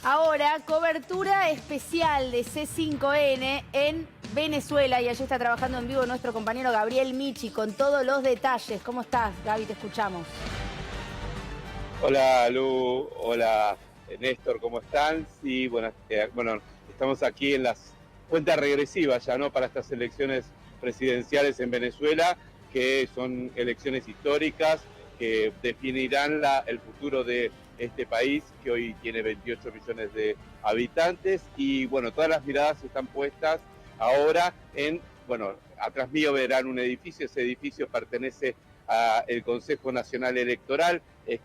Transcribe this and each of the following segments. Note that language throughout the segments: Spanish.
Ahora, cobertura especial de C5N en Venezuela. Y allí está trabajando en vivo nuestro compañero Gabriel Michi con todos los detalles. ¿Cómo estás, Gaby? Te escuchamos. Hola Lu, hola Néstor, ¿cómo están? Sí, bueno, estamos aquí en las cuentas regresivas ya, ¿no? Para estas elecciones presidenciales en Venezuela, que son elecciones históricas que definirán el futuro de este país, que hoy tiene 28 millones de habitantes. Y bueno, todas las miradas están puestas ahora atrás mío verán un edificio. Ese edificio pertenece al Consejo Nacional Electoral, es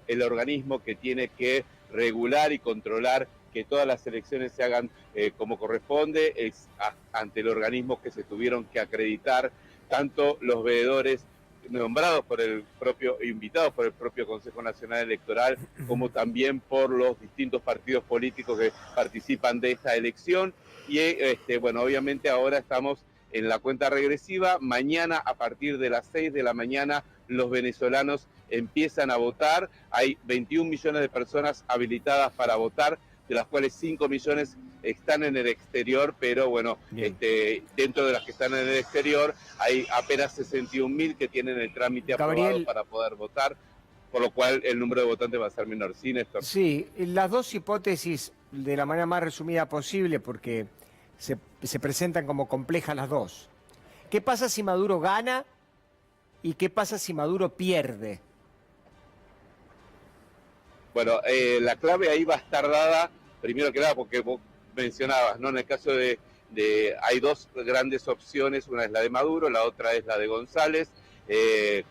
el organismo que tiene que regular y controlar que todas las elecciones se hagan como corresponde. Es ante el organismo que se tuvieron que acreditar tanto los veedores nombrados por el propio, invitados por el propio Consejo Nacional Electoral, como también por los distintos partidos políticos que participan de esta elección. Y obviamente ahora estamos en la cuenta regresiva. Mañana a partir de las 6 de la mañana los venezolanos empiezan a votar. Hay 21 millones de personas habilitadas para votar, de las cuales 5 millones están en el exterior, pero bueno, dentro de las que están en el exterior hay apenas 61.000 que tienen el trámite aprobado para poder votar, por lo cual el número de votantes va a ser menor. ¿Sí, Néstor? Sí, las dos hipótesis de la manera más resumida posible, porque se presentan como complejas las dos. ¿Qué pasa si Maduro gana y qué pasa si Maduro pierde? Bueno, la clave ahí va a estar dada, primero que nada, porque vos mencionabas, ¿no? En el caso hay dos grandes opciones, una es la de Maduro, la otra es la de González,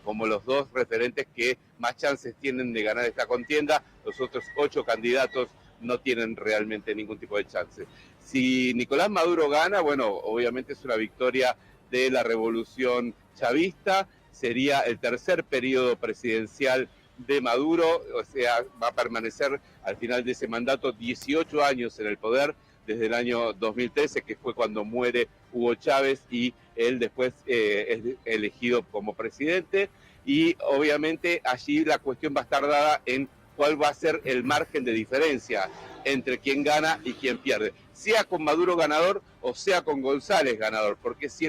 como los dos referentes que más chances tienen de ganar esta contienda. Los otros 8 candidatos no tienen realmente ningún tipo de chance. Si Nicolás Maduro gana, bueno, obviamente es una victoria de la revolución chavista, sería el tercer periodo presidencial de Maduro, o sea, va a permanecer al final de ese mandato 18 años en el poder, desde el año 2013, que fue cuando muere Hugo Chávez, y él después es elegido como presidente. Y obviamente allí la cuestión va a estar dada en cuál va a ser el margen de diferencia entre quien gana y quien pierde, sea con Maduro ganador o sea con González ganador, porque si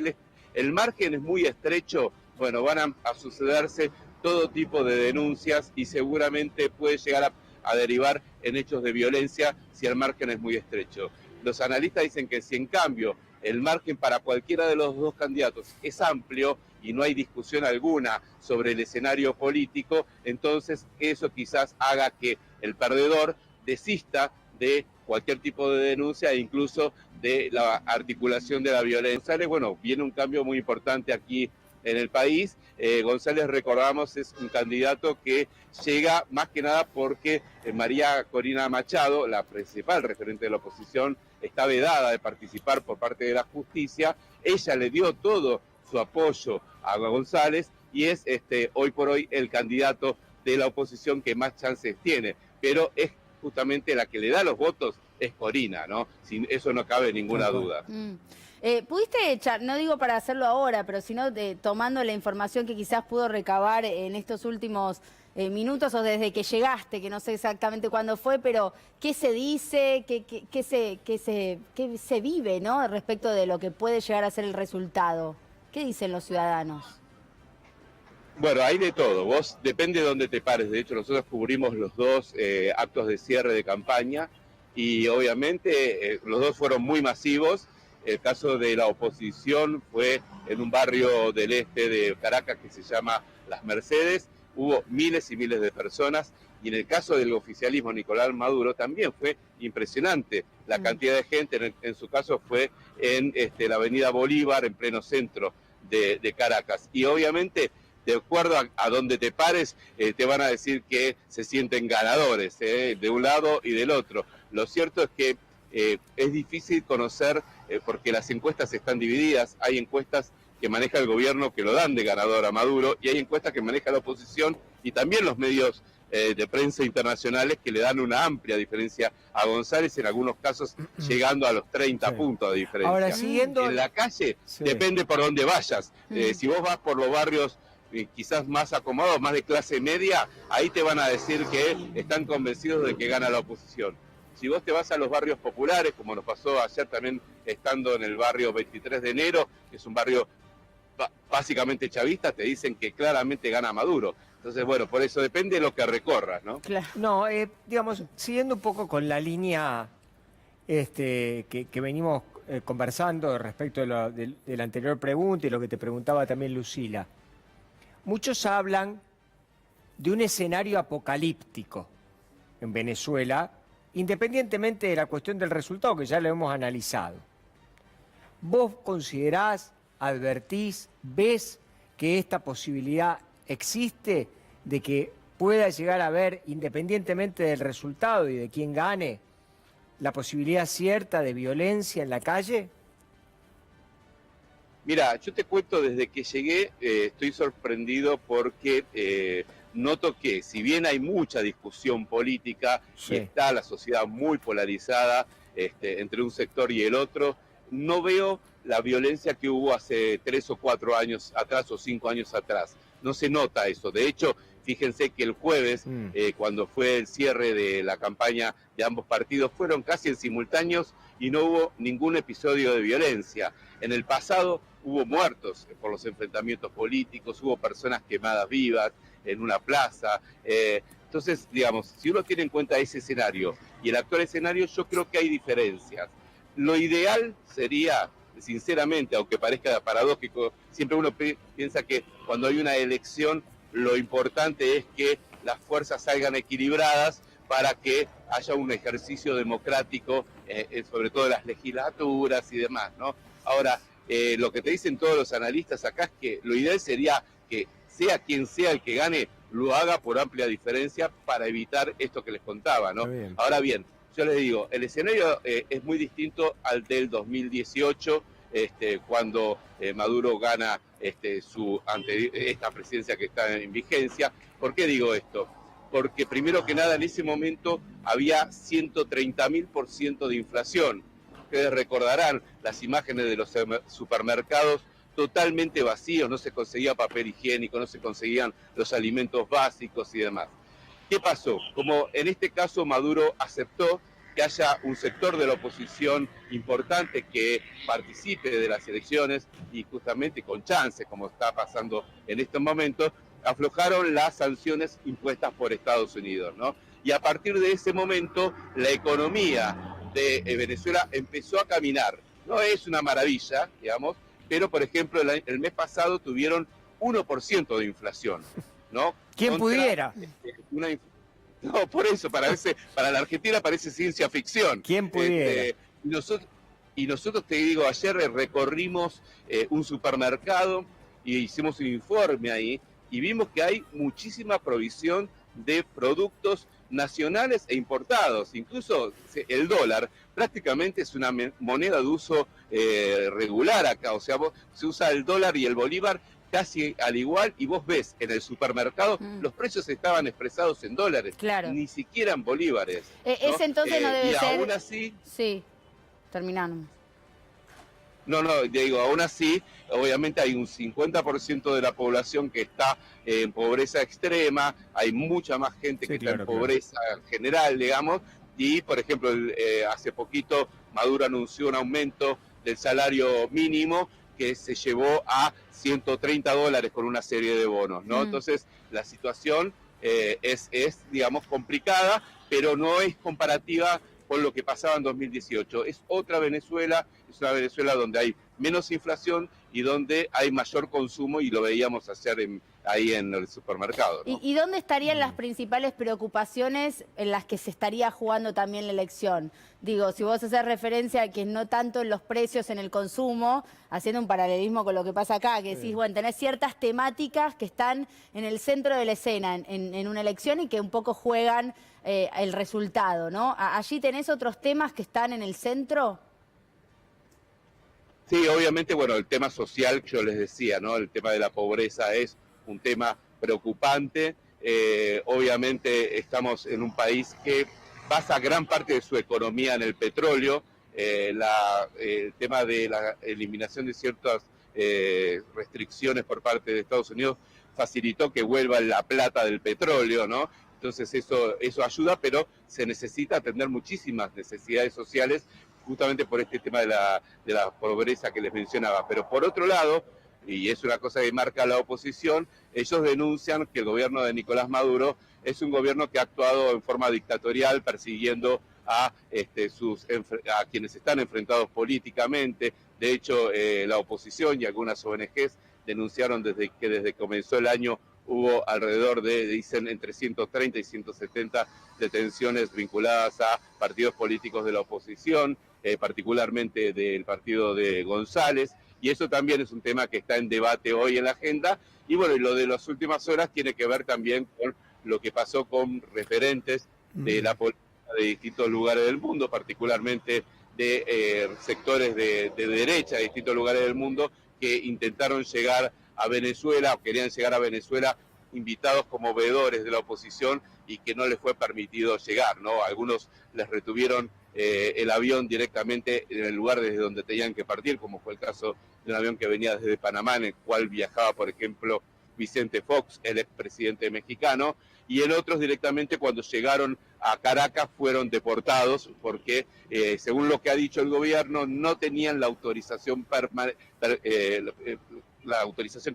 el margen es muy estrecho, bueno, van a sucederse todo tipo de denuncias y seguramente puede llegar a derivar en hechos de violencia si el margen es muy estrecho. Los analistas dicen que si en cambio el margen para cualquiera de los dos candidatos es amplio y no hay discusión alguna sobre el escenario político, entonces eso quizás haga que el perdedor desista de cualquier tipo de denuncia e incluso de la articulación de la violencia. Bueno, viene un cambio muy importante aquí en el país. González, recordamos, es un candidato que llega más que nada porque María Corina Machado, la principal referente de la oposición, está vedada de participar por parte de la justicia. Ella le dio todo su apoyo a González y es hoy por hoy el candidato de la oposición que más chances tiene, pero es justamente la que le da los votos es Corina, ¿no? Sin eso no cabe ninguna duda. ¿Pudiste echar, no digo para hacerlo ahora, pero sino tomando la información que quizás pudo recabar en estos últimos minutos o desde que llegaste, que no sé exactamente cuándo fue, pero qué se dice, qué se vive, ¿no? Respecto de lo que puede llegar a ser el resultado? ¿Qué dicen los ciudadanos? Bueno, hay de todo. Vos, depende de dónde te pares. De hecho, nosotros cubrimos los dos actos de cierre de campaña y obviamente los dos fueron muy masivos. El caso de la oposición fue en un barrio del este de Caracas que se llama Las Mercedes. Hubo miles y miles de personas. Y en el caso del oficialismo, Nicolás Maduro, también fue impresionante la cantidad de gente. En su caso fue en la avenida Bolívar, en pleno centro de Caracas. Y obviamente, de acuerdo a donde te pares, te van a decir que se sienten ganadores, de un lado y del otro. Lo cierto es que es difícil conocer, porque las encuestas están divididas. Hay encuestas que maneja el gobierno que lo dan de ganador a Maduro, y hay encuestas que maneja la oposición y también los medios de prensa internacionales que le dan una amplia diferencia a González, en algunos casos llegando a los 30 puntos de diferencia. Ahora, siguiendo... En la calle depende por dónde vayas. Si vos vas por los barrios quizás más acomodados, más de clase media, ahí te van a decir que están convencidos de que gana la oposición. Si vos te vas a los barrios populares, como nos pasó ayer también estando en el barrio 23 de enero, que es un barrio básicamente chavista, te dicen que claramente gana Maduro. Entonces, bueno, por eso depende de lo que recorras, ¿no? Claro. No, digamos, siguiendo un poco con la línea que venimos conversando respecto de de la anterior pregunta y lo que te preguntaba también Lucila, muchos hablan de un escenario apocalíptico en Venezuela, independientemente de la cuestión del resultado, que ya lo hemos analizado. ¿Vos considerás, advertís, ves que esta posibilidad existe de que pueda llegar a haber, independientemente del resultado y de quién gane, la posibilidad cierta de violencia en la calle? Mira, yo te cuento, desde que llegué estoy sorprendido porque noto que si bien hay mucha discusión política Sí. y está la sociedad muy polarizada entre un sector y el otro, no veo la violencia que hubo hace 3 o 4 años atrás o 5 años atrás. No se nota eso. De hecho, fíjense que el jueves, cuando fue el cierre de la campaña de ambos partidos, fueron casi en simultáneos y no hubo ningún episodio de violencia. En el pasado hubo muertos por los enfrentamientos políticos, hubo personas quemadas vivas en una plaza. Entonces, digamos, si uno tiene en cuenta ese escenario y el actual escenario, yo creo que hay diferencias. Lo ideal sería, sinceramente, aunque parezca paradójico, siempre uno piensa que cuando hay una elección, lo importante es que las fuerzas salgan equilibradas para que haya un ejercicio democrático, sobre todo en las legislaturas y demás, ¿no? Ahora, lo que te dicen todos los analistas acá es que lo ideal sería que sea quien sea el que gane, lo haga por amplia diferencia para evitar esto que les contaba, ¿no? Ahora bien, yo les digo, el escenario es muy distinto al del 2018, cuando Maduro gana ante esta presidencia que está en vigencia. ¿Por qué digo esto? Porque primero que nada en ese momento había 130.000% de inflación. Ustedes recordarán las imágenes de los supermercados totalmente vacíos, no se conseguía papel higiénico, no se conseguían los alimentos básicos y demás. ¿Qué pasó? Como en este caso Maduro aceptó que haya un sector de la oposición importante que participe de las elecciones y justamente con chances, como está pasando en estos momentos, aflojaron las sanciones impuestas por Estados Unidos, ¿no? Y a partir de ese momento la economía de Venezuela empezó a caminar. No es una maravilla, digamos, pero por ejemplo el mes pasado tuvieron 1% de inflación, ¿no? ¿Quién pudiera? No, por eso, para la Argentina parece ciencia ficción. ¿Quién pudiera? Y nosotros, te digo, ayer recorrimos un supermercado y hicimos un informe ahí y vimos que hay muchísima provisión de productos nacionales e importados. Incluso el dólar prácticamente es una moneda de uso regular acá. O sea, se usa el dólar y el bolívar casi al igual, y vos ves en el supermercado los precios estaban expresados en dólares, claro, ni siquiera en bolívares, ¿no? Ese entonces no debe y ser... aún así... Sí, terminamos. No, digo, aún así, obviamente hay un 50% de la población que está en pobreza extrema, hay mucha más gente que está en pobreza general, digamos, y por ejemplo, hace poquito Maduro anunció un aumento del salario mínimo que se llevó a $130 con una serie de bonos, ¿no? Entonces, la situación es, digamos, complicada, pero no es comparativa con lo que pasaba en 2018. Es otra Venezuela, es una Venezuela donde hay menos inflación y donde hay mayor consumo, y lo veíamos ayer ahí en el supermercado, ¿no? ¿Y dónde estarían las principales preocupaciones en las que se estaría jugando también la elección? Digo, si vos haces referencia a que no tanto en los precios, en el consumo, haciendo un paralelismo con lo que pasa acá, que decís, bueno, tenés ciertas temáticas que están en el centro de la escena en una elección y que un poco juegan el resultado, ¿no? ¿Allí tenés otros temas que están en el centro? Sí, obviamente, bueno, el tema social, yo les decía, ¿no? El tema de la pobreza es un tema preocupante. Obviamente estamos en un país que basa gran parte de su economía en el petróleo. El tema de la eliminación de ciertas restricciones por parte de Estados Unidos facilitó que vuelva la plata del petróleo, ¿no? Entonces eso ayuda, pero se necesita atender muchísimas necesidades sociales justamente por este tema de la pobreza que les mencionaba. Pero por otro lado, y es una cosa que marca la oposición, ellos denuncian que el gobierno de Nicolás Maduro es un gobierno que ha actuado en forma dictatorial, persiguiendo a quienes están enfrentados políticamente. De hecho, la oposición y algunas ONGs denunciaron desde que comenzó el año hubo alrededor de, dicen, entre 130 y 170 detenciones vinculadas a partidos políticos de la oposición, particularmente del partido de González, y eso también es un tema que está en debate hoy en la agenda. Y bueno, y lo de las últimas horas tiene que ver también con lo que pasó con referentes de la política de distintos lugares del mundo, particularmente de sectores de derecha de distintos lugares del mundo, que intentaron llegar a Venezuela o querían llegar a Venezuela invitados como veedores de la oposición y que no les fue permitido llegar, ¿no? Algunos les retuvieron el avión directamente en el lugar desde donde tenían que partir, como fue el caso de un avión que venía desde Panamá, en el cual viajaba, por ejemplo, Vicente Fox, el expresidente mexicano, y en otros directamente cuando llegaron a Caracas fueron deportados porque, según lo que ha dicho el gobierno, no tenían la autorización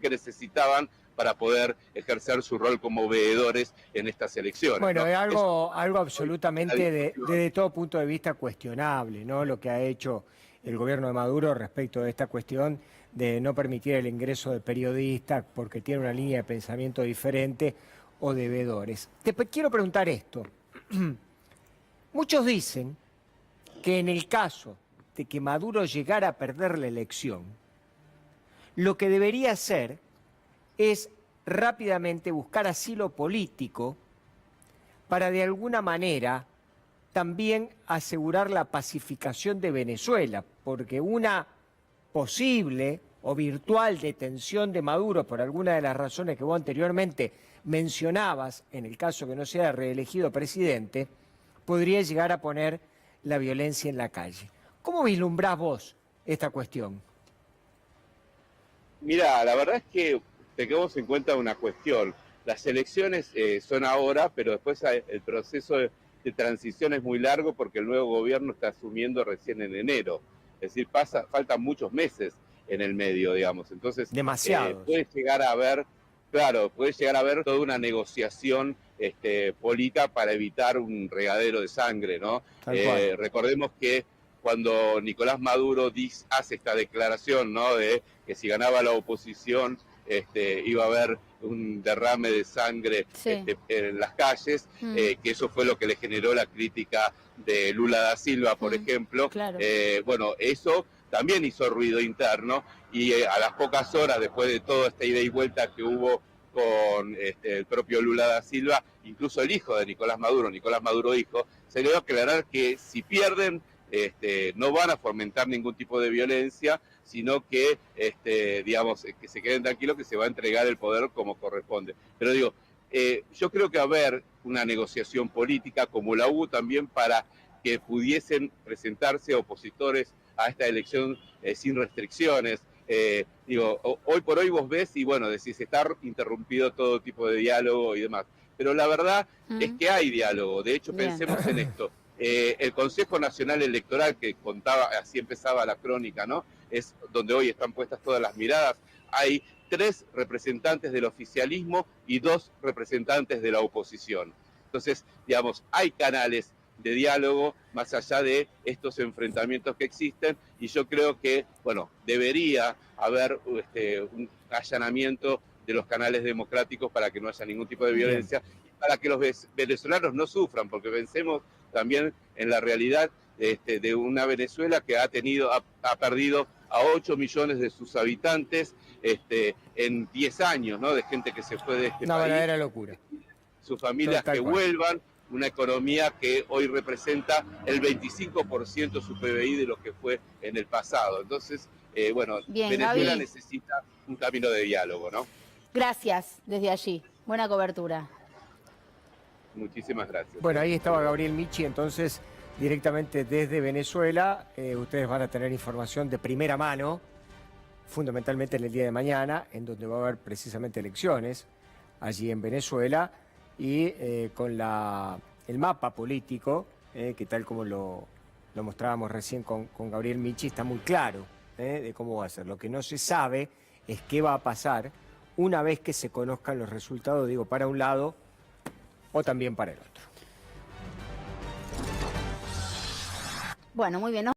que necesitaban para poder ejercer su rol como veedores en estas elecciones. Bueno, ¿no? es algo absolutamente desde todo punto de vista cuestionable, ¿no? Lo que ha hecho el gobierno de Maduro respecto de esta cuestión de no permitir el ingreso de periodistas porque tiene una línea de pensamiento diferente o de veedores. Quiero preguntar esto. Muchos dicen que en el caso de que Maduro llegara a perder la elección, lo que debería hacer es rápidamente buscar asilo político para de alguna manera también asegurar la pacificación de Venezuela, porque una posible o virtual detención de Maduro por alguna de las razones que vos anteriormente mencionabas, en el caso que no sea reelegido presidente, podría llegar a poner la violencia en la calle. ¿Cómo vislumbrás vos esta cuestión? Mira, la verdad es que tengamos en cuenta una cuestión. Las elecciones son ahora, pero después el proceso de transición es muy largo porque el nuevo gobierno está asumiendo recién en enero. Es decir, faltan muchos meses en el medio, digamos. Entonces, puede llegar a haber, claro, puede llegar a haber toda una negociación política para evitar un regadero de sangre, ¿no? Recordemos que cuando Nicolás Maduro hace esta declaración, ¿no?, de que si ganaba la oposición iba a haber un derrame de sangre en las calles, que eso fue lo que le generó la crítica de Lula da Silva, por ejemplo. Claro. Bueno, eso también hizo ruido interno y a las pocas horas, después de toda esta ida y vuelta que hubo con el propio Lula da Silva, incluso el hijo de Nicolás Maduro hijo, se le dio a aclarar que si pierden, no van a fomentar ningún tipo de violencia, sino que, digamos, que se queden tranquilos, que se va a entregar el poder como corresponde. Pero digo, yo creo que va a haber una negociación política, como la hubo también para que pudiesen presentarse opositores a esta elección sin restricciones. Hoy por hoy vos ves y bueno, decís, está interrumpido todo tipo de diálogo y demás. Pero la verdad es que hay diálogo. De hecho, pensemos en esto. El Consejo Nacional Electoral, que contaba, así empezaba la crónica, ¿no?, es donde hoy están puestas todas las miradas. Hay 3 representantes del oficialismo y 2 representantes de la oposición. Entonces, digamos, hay canales de diálogo más allá de estos enfrentamientos que existen, y yo creo que, bueno, debería haber un allanamiento de los canales democráticos para que no haya ningún tipo de violencia y para que los venezolanos no sufran, porque pensemos también en la realidad de una Venezuela que ha perdido a 8 millones de sus habitantes en 10 años, ¿no?, de gente que se fue de este país. Una verdadera locura. Sus familias que vuelvan, una economía que hoy representa el 25% de su PBI de lo que fue en el pasado. Entonces, bueno, bien, Venezuela Gaby, necesita un camino de diálogo, ¿no? gracias desde allí. Buena cobertura. Muchísimas gracias. Bueno, ahí estaba Gabriel Michi, entonces, directamente desde Venezuela. Ustedes van a tener información de primera mano, fundamentalmente en el día de mañana, en donde va a haber precisamente elecciones allí en Venezuela. y con el mapa político, que tal como lo mostrábamos recién con Gabriel Michi, está muy claro de cómo va a ser. Lo que no se sabe es qué va a pasar una vez que se conozcan los resultados, digo, para un lado o también para el otro. Bueno, muy bien.